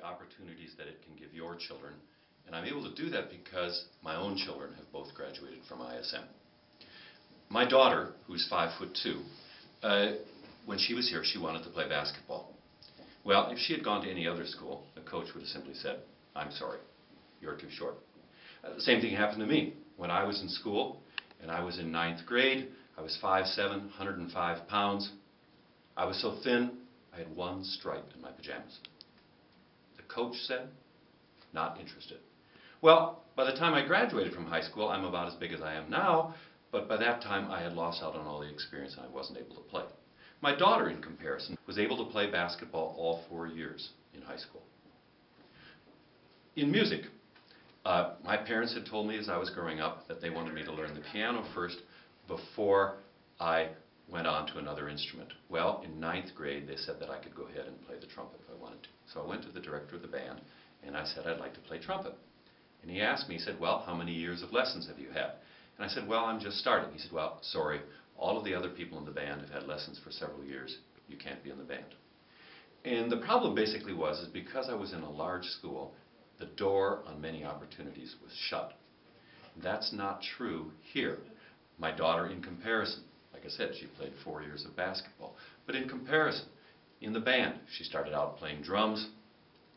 the opportunities that it can give your children. And I'm able to do that because my own children have both graduated from ISM. My daughter, who's 5'2", when she was here, she wanted to play basketball. Well, if she had gone to any other school, the coach would have simply said, "I'm sorry, you're too short." The same thing happened to me. When I was in school, and I was in 9th grade, I was 5'7", 105 pounds. I was so thin, I had one stripe in my pajamas. The coach said, "Not interested." Well, by the time I graduated from high school, I'm about as big as I am now, but by that time I had lost out on all the experience and I wasn't able to play. My daughter, in comparison, was able to play basketball all 4 years in high school. In music, my parents had told me as I was growing up that they wanted me to learn the piano first before I went on to another instrument. Well, in 9th grade, they said that I could go ahead and play the trumpet if I wanted to. So I went to the director of the band and I said I'd like to play trumpet. And he asked me, he said, "Well, how many years of lessons have you had?" And I said, "Well, I'm just starting." He said, "Well, sorry, all of the other people in the band have had lessons for several years. You can't be in the band." And the problem basically was because I was in a large school, the door on many opportunities was shut. That's not true here. My daughter, in comparison, like I said, she played 4 years of basketball. But in comparison, in the band, she started out playing drums.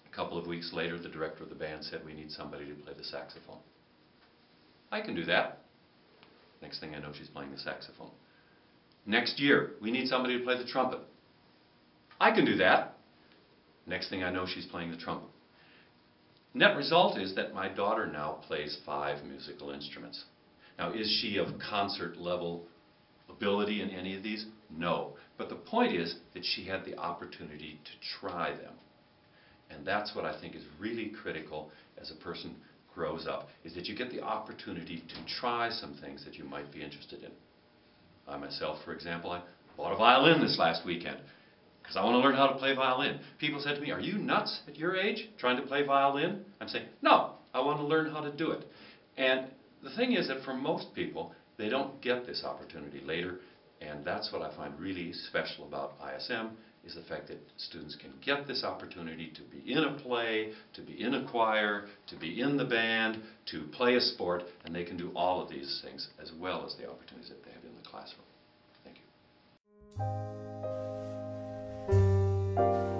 A couple of weeks later, the director of the band said, "We need somebody to play the saxophone." I can do that. Next thing I know, she's playing the saxophone. Next year, we need somebody to play the trumpet. I can do that. Next thing I know, she's playing the trumpet. Net result is that my daughter now plays 5 musical instruments. Now, is she of concert level ability in any of these? No. But the point is that she had the opportunity to try them. And that's what I think is really critical as a person grows up, is that you get the opportunity to try some things that you might be interested in. I myself, for example, I bought a violin this last weekend because I want to learn how to play violin. People said to me, "Are you nuts at your age trying to play violin?" I'm saying, "No, I want to learn how to do it." And the thing is that for most people, they don't get this opportunity later, and that's what I find really special about ISM, is the fact that students can get this opportunity to be in a play, to be in a choir, to be in the band, to play a sport, and they can do all of these things as well as the opportunities that they have in the classroom. Thank you.